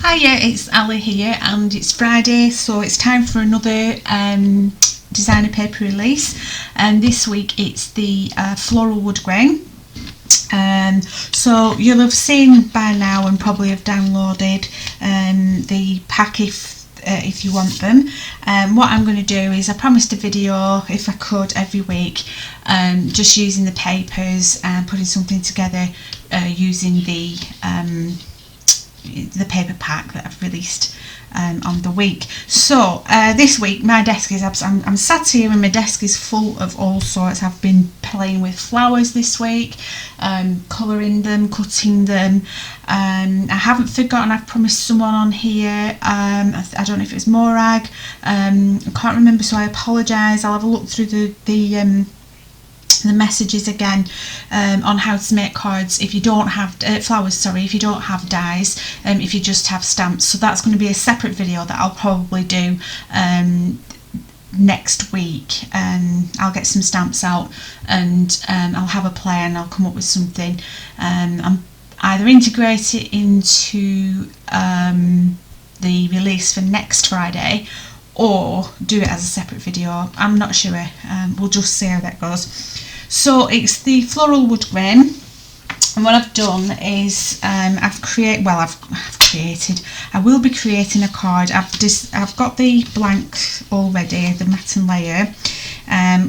Hiya, it's Ali here, and it's Friday, so it's time for another designer paper release, and this week it's the Floral Woodgrain. So you'll have seen by now and probably have downloaded the pack if you want them. What I'm going to do is, I promised a video if I could every week, just using the papers and putting something together using the paper pack that I've released on the week. So this week my desk is I'm sat here and my desk is full of all sorts. I've been playing with flowers this week, colouring them, cutting them. I haven't forgotten, I've promised someone on here, I don't know if it was Morag, I can't remember, so I apologise. I'll have a look through the messages again on how to make cards if you don't have flowers, sorry, if you don't have dies, if you just have stamps. So that's going to be a separate video that I'll probably do next week. I'll get some stamps out and I'll have a play and I'll come up with something. I'm either integrate it into the release for next Friday or do it as a separate video. I'm not sure. We'll just see how that goes. So it's the Floral Woodgrain, and what I've done is I will be creating a card. I've got the blank already, the matte and layer.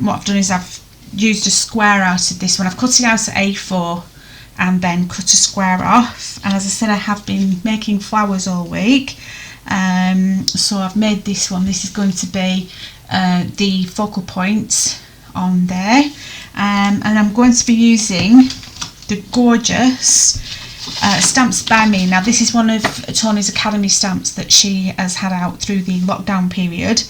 What I've done is I've used a square out of this one. I've cut it out at A4 and then cut a square off, and as I said, I have been making flowers all week. So I've made this one. This is going to be the focal point on there, and I'm going to be using the gorgeous Stamps by Me. Now this is one of Tony's Academy stamps that she has had out through the lockdown period,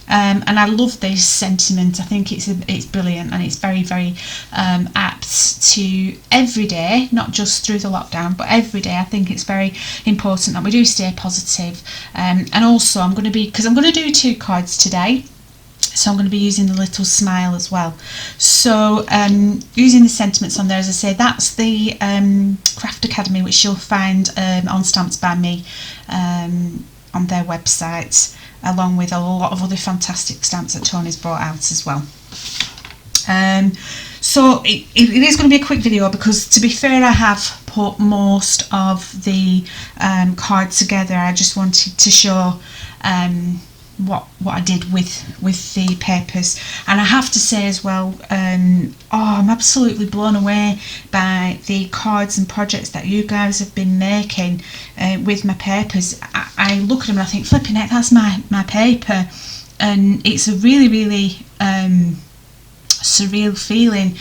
and I love this sentiment. I think it's brilliant, and it's very, very apt to every day, not just through the lockdown, but every day. I think it's very important that we do stay positive. And also I'm going to do 2 cards today, so I'm going to be using the little smile as well. So using the sentiments on there, as I say, that's the Craft Academy, which you'll find on Stamps by Me on their website, along with a lot of other fantastic stamps that Tony's brought out as well. So it is going to be a quick video because, to be fair, I have put most of the cards together. I just wanted to show what I did with the papers, and I have to say as well, I'm absolutely blown away by the cards and projects that you guys have been making with my papers. I look at them and I think, flipping heck, that's my paper, and it's a really, really surreal feeling,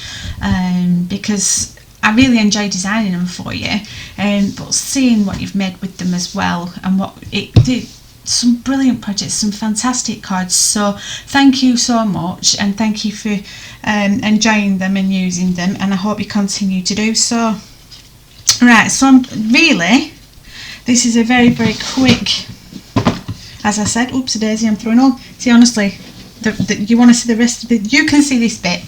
because I really enjoy designing them for you, but seeing what you've made with them as well, and what it did. Some brilliant projects, some fantastic cards. So thank you so much, and thank you for enjoying them and using them, and I hope you continue to do so. Right, so this is a very, very quick, as I said, oops a daisy, I'm throwing all. See, honestly, you want to see the rest of it, you can see this bit.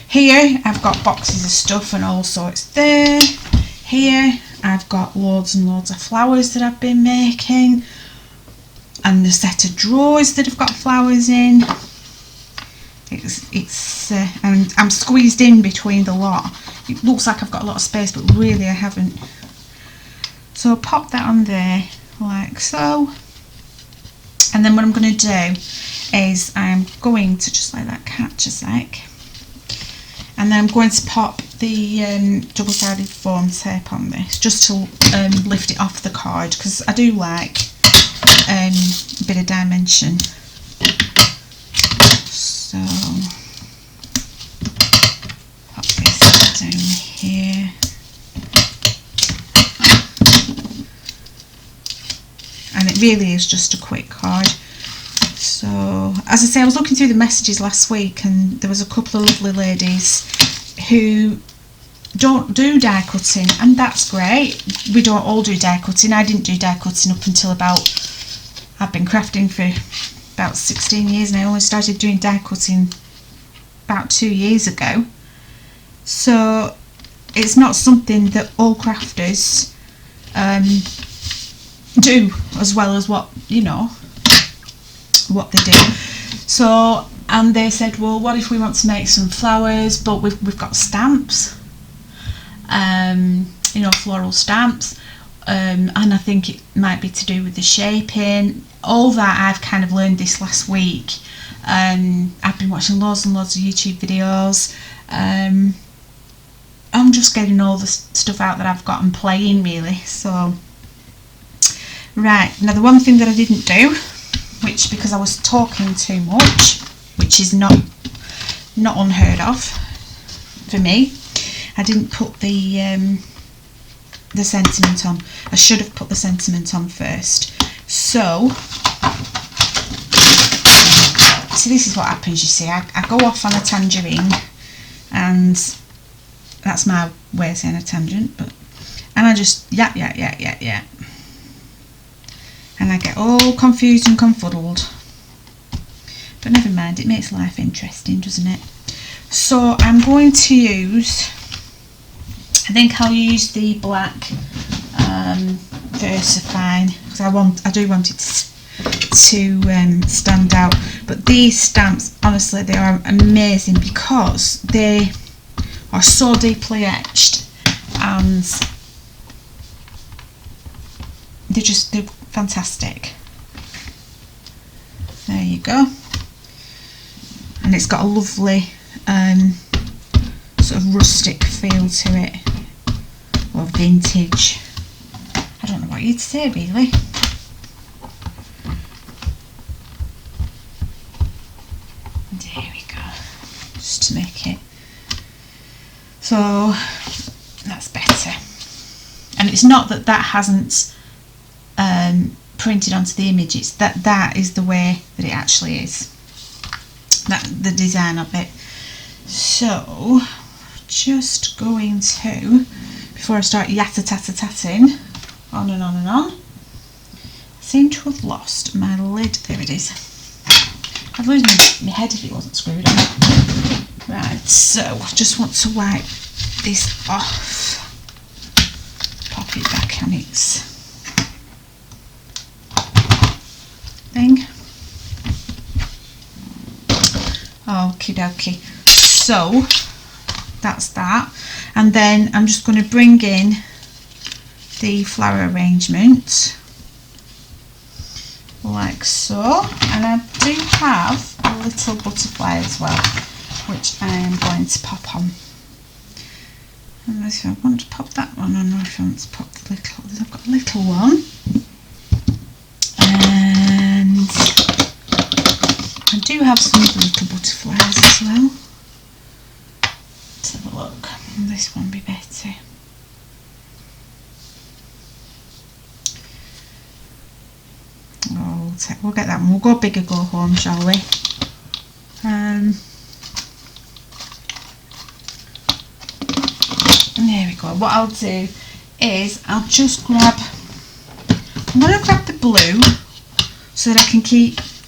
Here I've got boxes of stuff and all sorts there. Here I've got loads and loads of flowers that I've been making, and the set of drawers that have got flowers in. And I'm squeezed in between the lot. It looks like I've got a lot of space, but really I haven't. So I'll pop that on there like so, and then what I'm going to do is I'm going to just let that catch a sec, and then I'm going to pop the double-sided foam tape on this just to lift it off the card, because I do like a bit of dimension. So pop this down here, and it really is just a quick card. So as I say, I was looking through the messages last week, and there was a couple of lovely ladies who don't do die cutting, and that's great. We don't all do die cutting. I didn't do die cutting up until I've been crafting for about 16 years, and I only started doing die cutting about 2 years ago. So it's not something that all crafters do as well as what, you know, what they do. So, and they said, well, what if we want to make some flowers, but we've got stamps, you know, floral stamps, and I think it might be to do with the shaping. All that I've kind of learned this last week. I've been watching loads and loads of YouTube videos. I'm just getting all the stuff out that I've got and playing, really. So, right, now the one thing that I didn't do, which, because I was talking too much, which is not unheard of for me, I didn't put the sentiment on. I should have put the sentiment on first. So this is what happens, you see. I go off on a tangerine, and that's my way of saying a tangent, and I just yeah, and I get all confused and confuddled. But never mind, it makes life interesting, doesn't it? So I'm going to use, I think I'll use the black VersaFine, because I do want it to stand out. But these stamps, honestly, they are amazing because they are so deeply etched, and they're fantastic. There you go. And it's got a lovely sort of rustic feel to it, or vintage. I don't know what you'd say, really. There we go, just to make it so that's better. And it's not that hasn't printed onto the image, it's that is the way that it actually is, that the design of it. So just going to, before I start yatta-tatta-tatting on and on and on, I seem to have lost my lid. There it is. I'd lose my head if it wasn't screwed on. Right, so I just want to wipe this off, pop it back on its thing. Okie dokie. So that's that, and then I'm just going to bring in the flower arrangement like so, and I do have a little butterfly as well, which I am going to pop on. And if I want to pop that one on, or if I want to pop the little, I've got a little one, and I do have some little butterflies as well. Let's have a look. Will this one be better? Oh, we'll get that one. We'll go big or go home, shall we? There we go. What I'll do is I'm going to grab the blue so that I can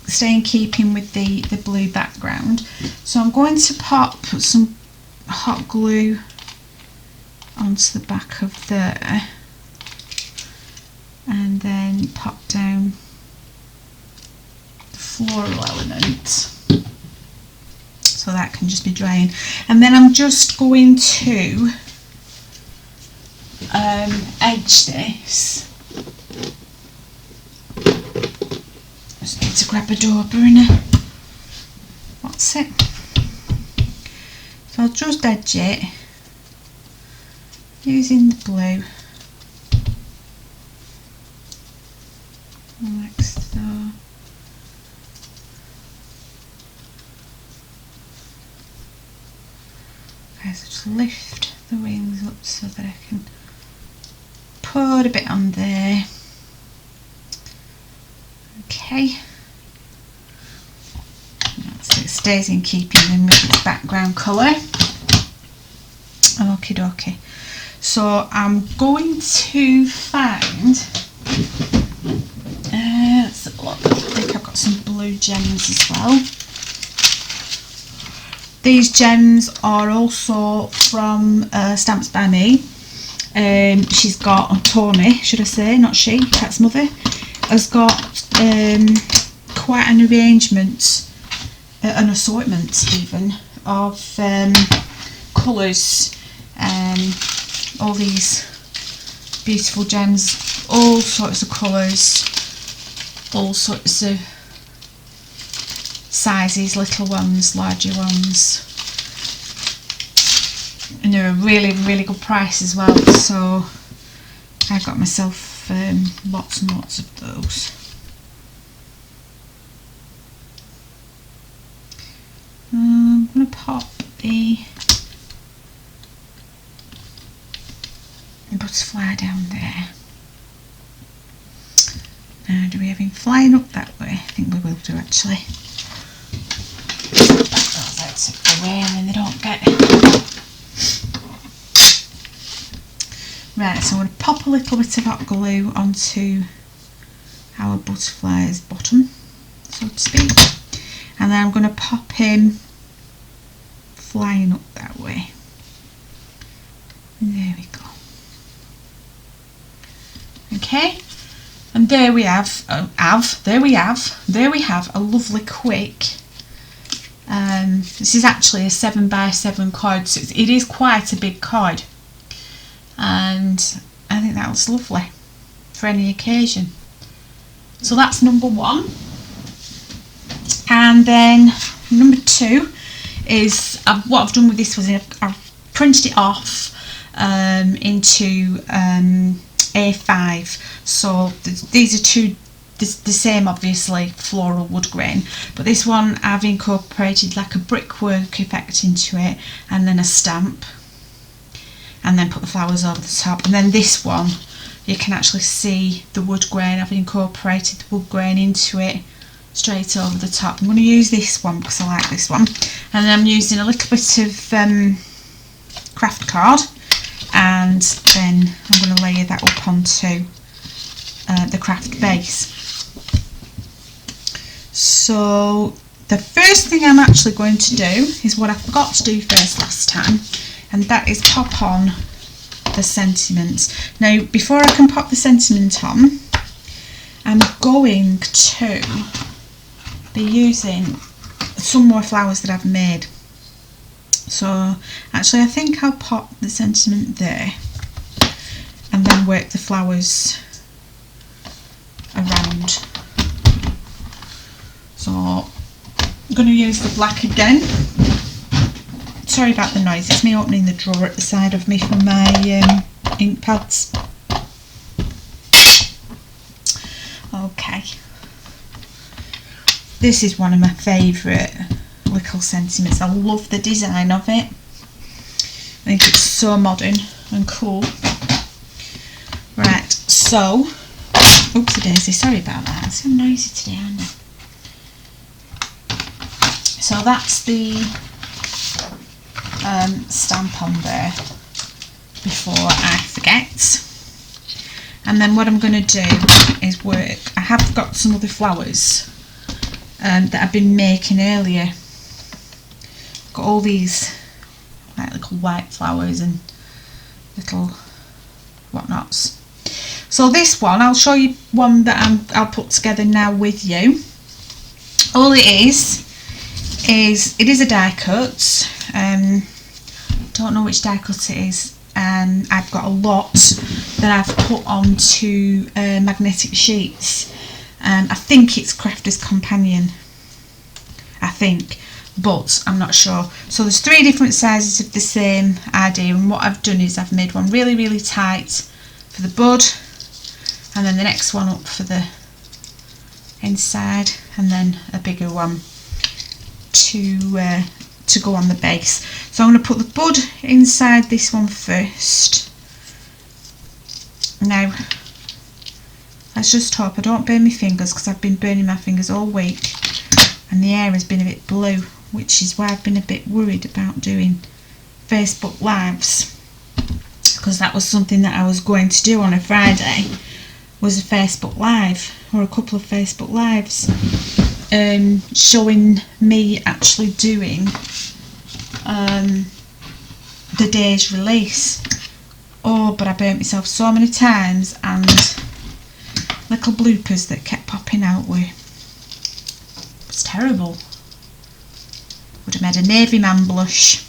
stay in keeping with the blue background. So I'm going to pop some hot glue onto the back of there, and then pop down the floral element, so that can just be drying. And then I'm just going to edge this. Just need to grab a dauber and what's it? So I'll just edge it using the blue like so. Okay, so just lift the wings up so that I can put a bit on there. Okay, so it stays in keeping then with its background colour. Okie dokie. So I'm going to find, let's have a look. I think I've got some blue gems as well. These gems are also from Stamps by Me. She's got, Tony, should I say, not she, Cat's mother, has got quite an arrangement, an assortment even, of colours, all these beautiful gems, all sorts of colours, all sorts of sizes, little ones, larger ones, and they're a really, really good price as well, so I got myself lots and lots of those. I'm going to pop the butterfly down there. Now, do we have him flying up that way? I think we will do, actually. Back those out of the way and then they don't get... Right, so I'm going to pop a little bit of hot glue onto our butterfly's bottom, so to speak. And then I'm going to pop him flying up that way. And there we go. Okay, and there we have, there we have a lovely quick. This is actually a 7x7 card, so it is quite a big card, and I think that looks lovely for any occasion. So that's number one. And then number two is what I've done with this was I've printed it off into A5. So these are two the same, obviously, floral wood grain, but this one I've incorporated like a brickwork effect into it, and then a stamp, and then put the flowers over the top. And then this one, you can actually see the wood grain. I've incorporated the wood grain into it straight over the top. I'm going to use this one because I like this one, and then I'm using a little bit of craft card, and then I'm going to layer that up onto the craft base. So the first thing I'm actually going to do is what I forgot to do first last time, and that is pop on the sentiments. Now, before I can pop the sentiment on, I'm going to be using some more flowers that I've made. So actually I think I'll pop the sentiment there and then work the flowers around. So I'm going to use the black again. Sorry about the noise, it's me opening the drawer at the side of me for my ink pads. Okay. This is one of my favourite little sentiments. I love the design of it. I think it's so modern and cool. Right, so, oopsie daisy, sorry about that. It's so noisy today, aren't I? So that's the stamp on there before I forget. And then what I'm going to do is work. I have got some other flowers that I've been making earlier. Got all these like little white flowers and little whatnots. So this one, I'll show you one that I'll put together now with you. All it is it is a die cut. Don't know which die cut it is. I've got a lot that I've put onto magnetic sheets. I think it's Crafter's Companion, I think, but I'm not sure. So there's 3 different sizes of the same idea, and what I've done is I've made one really, really tight for the bud, and then the next one up for the inside, and then a bigger one to go on the base. So I'm going to put the bud inside this one first. Now, let's just hope I don't burn my fingers, because I've been burning my fingers all week and the air has been a bit blue, which is why I've been a bit worried about doing Facebook Lives, because that was something that I was going to do on a Friday, was a Facebook Live, or a couple of Facebook Lives, showing me actually doing the day's release. Oh, but I burnt myself so many times, and little bloopers that kept popping out were, it's terrible. Would have made a navy man blush.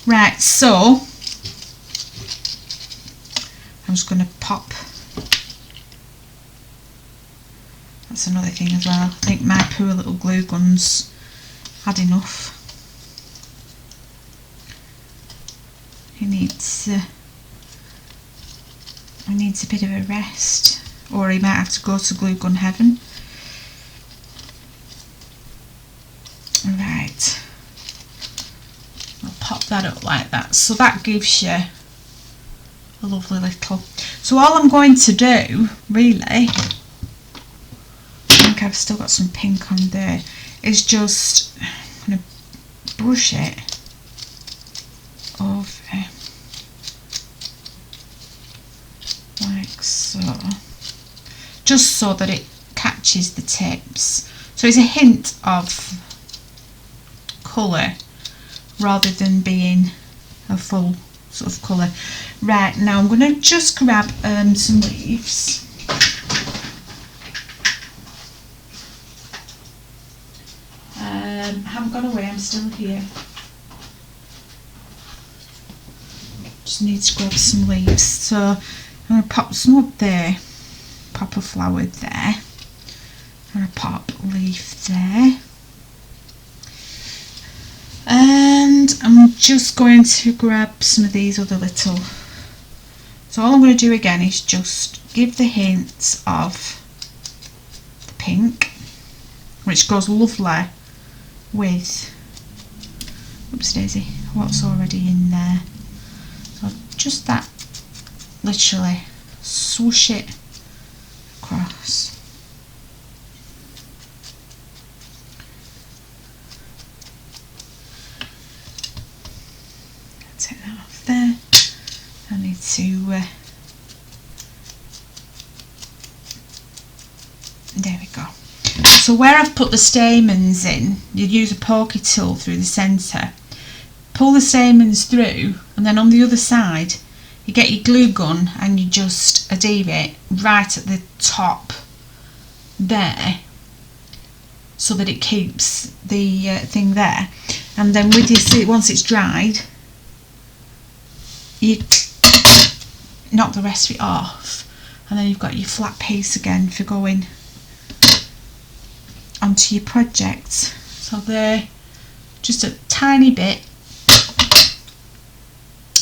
Right, so I'm just going to pop. That's another thing as well. I think my poor little glue gun's had enough. He needs a bit of a rest, or he might have to go to glue gun heaven. Right, I'll pop that up like that, so that gives you a lovely little. So all I'm going to do, really, I think I've still got some pink on there, is just I'm going to brush it over like so, just so that it catches the tips. So it's a hint of colour rather than being a full sort of colour. Right, now I'm going to just grab some leaves. I haven't gone away, I'm still here. Just need to grab some leaves. So I'm going to pop some up there, pop a flower there, and a pop leaf there. And I'm just going to grab some of these other little. So all I'm going to do again is just give the hints of the pink, which goes lovely with, oops daisy, what's already in there. So just that, literally swoosh it across. Take that off there. I need to there we go. So where I've put the stamens in, you use a pokey tool through the centre, pull the stamens through, and then on the other side you get your glue gun and you just adhere it right at the top there, so that it keeps the thing there. And then with your, once it's dried, you knock the rest of it off, and then you've got your flat piece again for going onto your project. So they're just a tiny bit,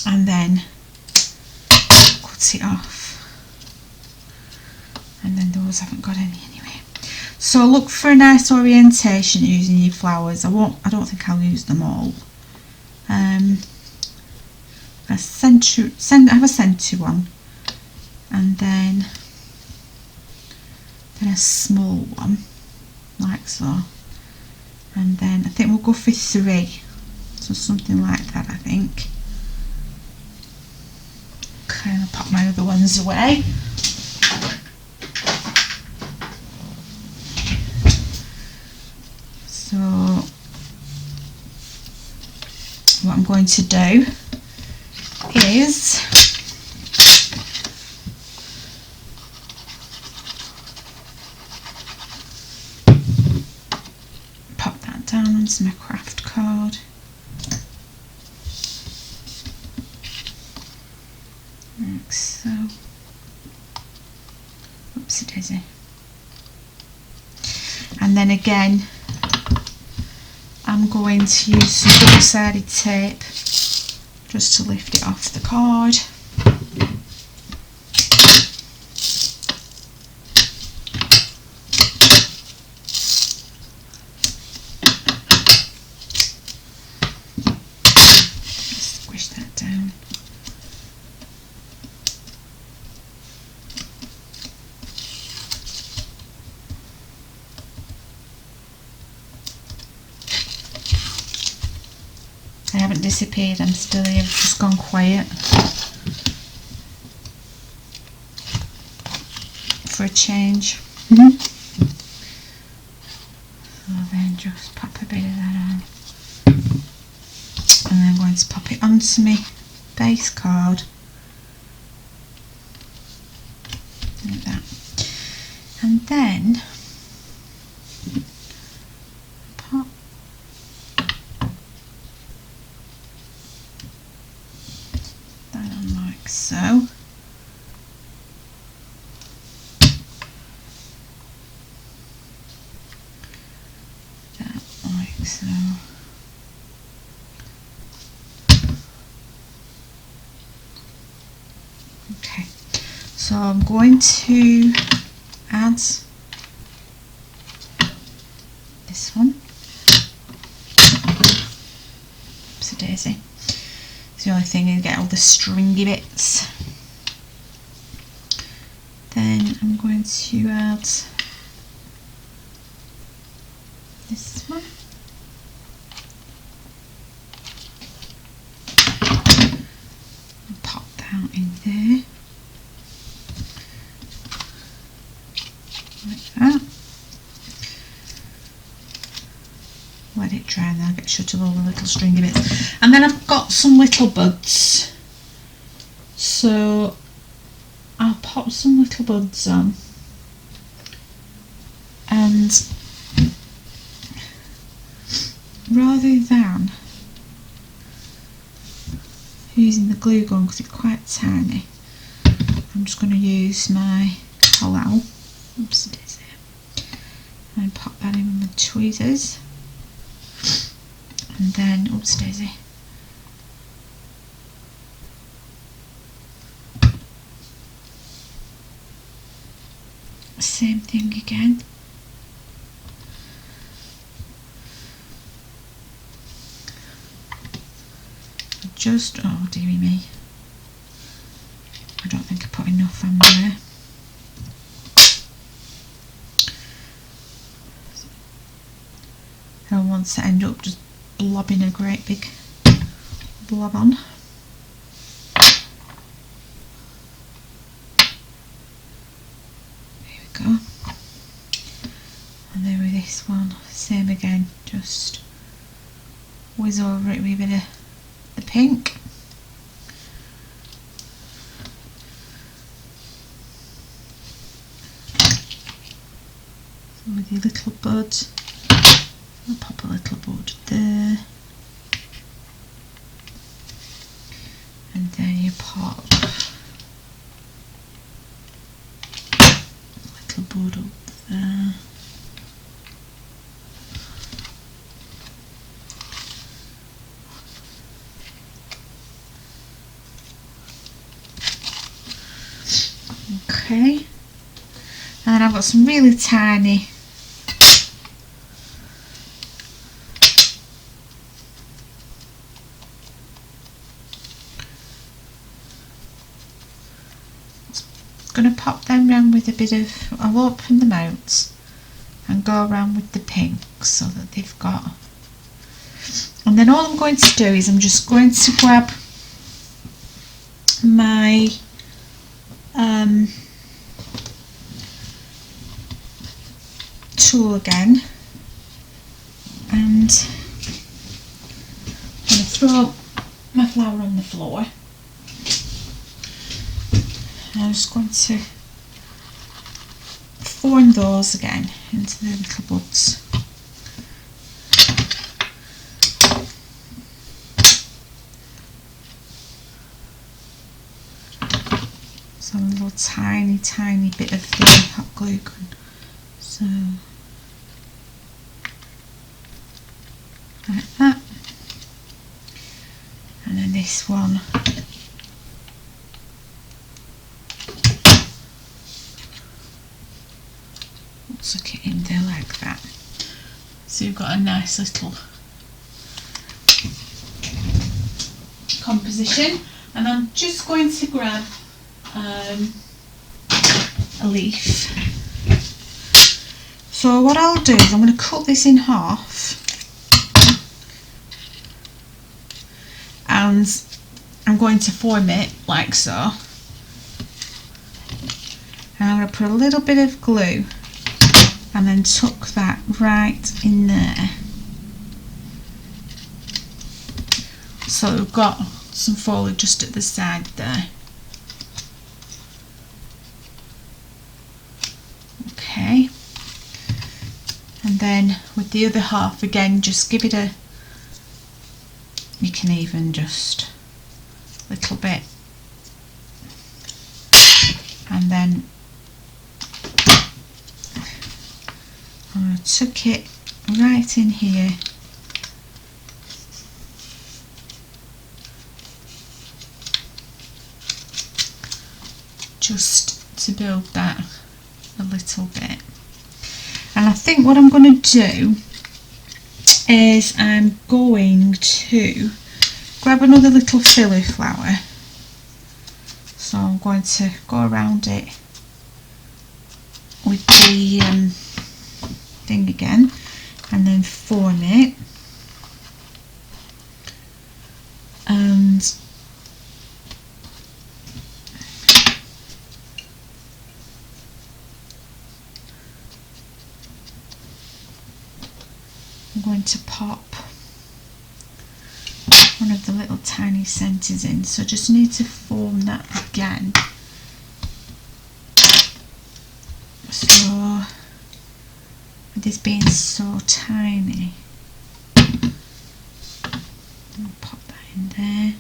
and then cut it off, and then those haven't got any anyway. So look for a nice orientation using your flowers. I don't think I'll use them all. I have a centre one, and then a small one like so, and then I think we'll go for 3, so something like that I think. Okay, I'll pop my other ones away. So what I'm going to do is pop that down onto my craft card. Like so. Oopsie daisy. And then again, I'm going to use some double-sided tape just to lift it off the card. Squish that down. I haven't disappeared, I'm still here, I've just gone quiet for a change. So then just pop a bit of that on, and then I'm going to pop it onto my base card And then pop that on like so. That like so. Okay, so I'm going to add this one. Oopsie daisy. It's the only thing, you get all the stringy bits. Then I'm going to add this one. And pop that in there. Like that. Let it dry and I'll get shut of all the little stringy bits. And then I've got some little buds. So I'll pop some little buds on. And rather than using the glue gun because it's quite tiny, I'm just going to use my Floral. Oops, it is there. And pop that in with tweezers. And then, oops daisy. Same thing again. Just, oh dearie me. I don't think I put enough on there. I don't want to end up just blobbing a great big blob on. There we go. And then with this one, same again, just whiz over it with a bit of the pink. So with your little bud, I'll pop a little bud there. And then you pop a little bud up there. Okay. And then I've got some really tiny going to pop them round with a bit of, I'll open them out and go around with the pink so that they've got, and then all I'm going to do is I'm just going to grab my tool again and I'm going to throw my flower on the floor. I'm just going to form those again into the little buds. So a little tiny bit of the hot glue gun. So like that. And then this one. Suck it in there like that. So you've got a nice little composition. And I'm just going to grab a leaf. So what I'll do is I'm going to cut this in half and I'm going to form it like so. And I'm going to put a little bit of glue and then tuck that right in there. So we've got some foliage just at the side there. Okay, and then with the other half again, just give it a, you can even just a little bit, and then I'm going to tuck it right in here. Just to build that a little bit. And I think what I'm going to do is I'm going to grab another little filler flower. So I'm going to go around it with the thing again, and then form it, and I'm going to pop one of the little tiny centres in, so I just need to form that again. So with this being so tiny, I'll pop that in there.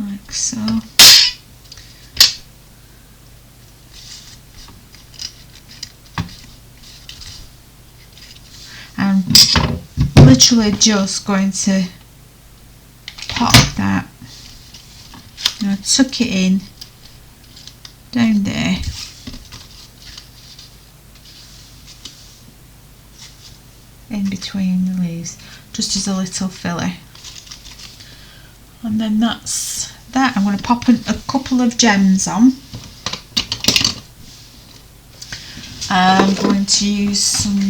Like so. I'm literally just going to pop that. Now tuck it in down there, in between the leaves, just as a little filler. And then that's that. I'm going to pop a couple of gems on. I'm going to use some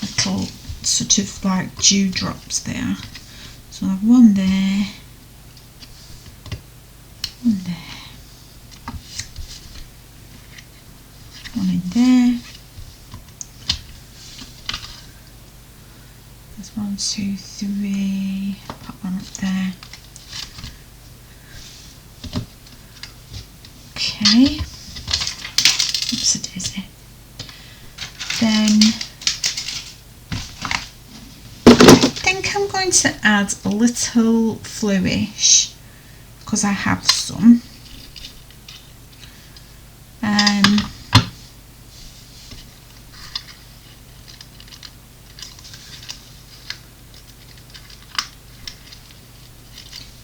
little sort of like dewdrops there. So I have one there, one there, one in there. There's 1, 2, 3. Pop one up there. Okay. Oops, a daisy. Then I think I'm going to add a little flourish, because I have some.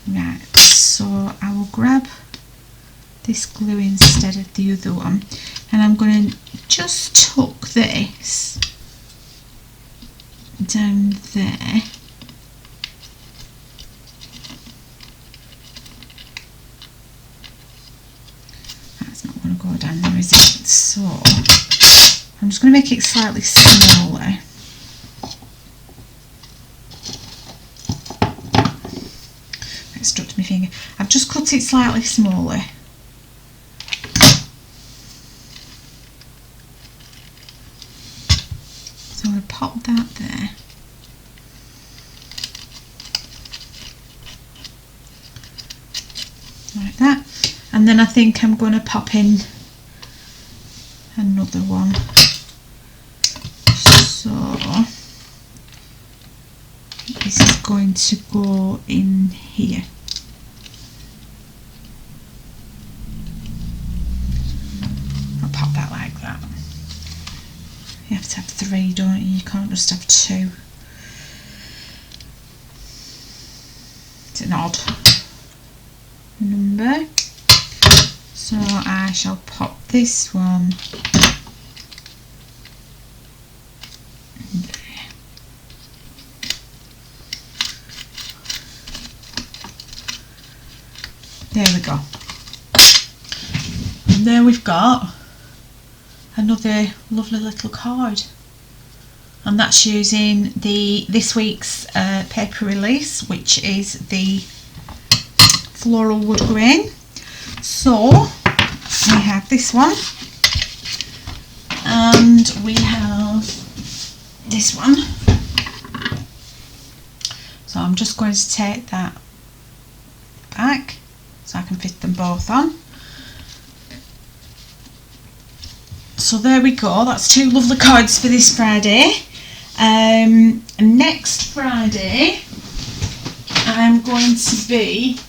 Right, so I will grab this glue instead of the other one, and I'm going to just tuck this down there. That's not going to go down there, is it? So I'm just going to make it slightly smaller. It stuck to my finger. I've just cut it slightly smaller. So I'm going to pop that there. Like that. And then I think I'm going to pop in another one. So this is going to go in here. I'll pop that like that. You have to have 3, don't you? You can't just have 2. It's an odd number. So I shall pop this one there. There we go. And there we've got another lovely little card, and that's using this week's paper release, which is the Floral Woodgrain. So we have this one, and we have this one. So I'm just going to take that back so I can fit them both on. So there we go, that's 2 lovely cards for this Friday. Next Friday I'm going to be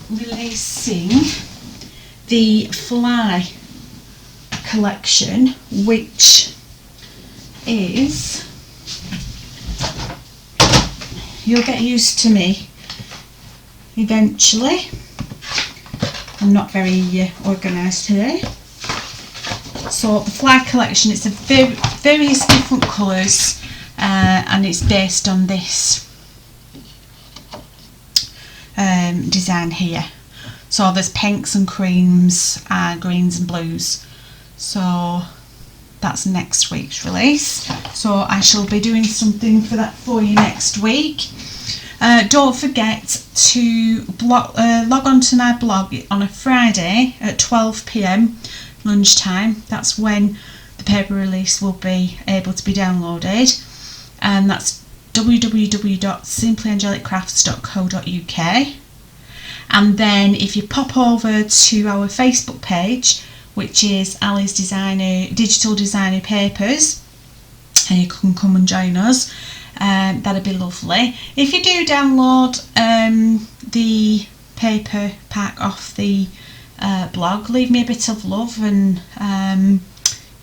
releasing the Fly collection, which is, you'll get used to me eventually. I'm not very organised today. So the Fly collection, it's a various different colours, and it's based on this design here. So there's pinks and creams, greens and blues. So that's next week's release. So I shall be doing something for that for you next week. Don't forget to log on to my blog on a Friday at 12 p.m. lunchtime. That's when the paper release will be able to be downloaded, and that's www.simplyangeliccrafts.co.uk. And then if you pop over to our Facebook page, which is Ali's Digital Designer Papers, and you can come and join us, that'd be lovely. If you do download the paper pack off the blog, leave me a bit of love and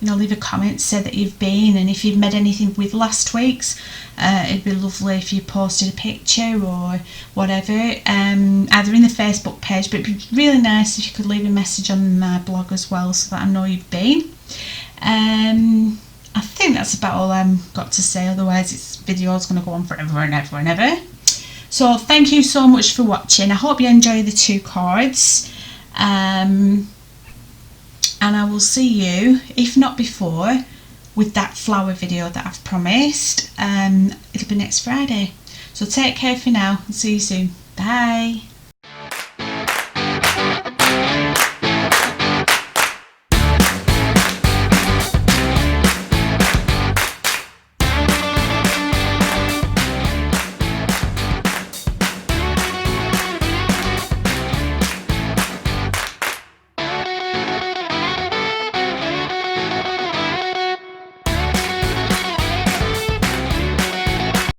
leave a comment, say that you've been, and if you've made anything with last week's, it'd be lovely if you posted a picture or whatever, either in the Facebook page, but it'd be really nice if you could leave a message on my blog as well, so that I know you've been. I think that's about all I've got to say, otherwise this video is going to go on forever and ever and ever. So thank you so much for watching. I hope you enjoy the 2 cards, and I will see you, if not before, with that flower video that I've promised. It'll be next Friday. So take care for now and see you soon. Bye.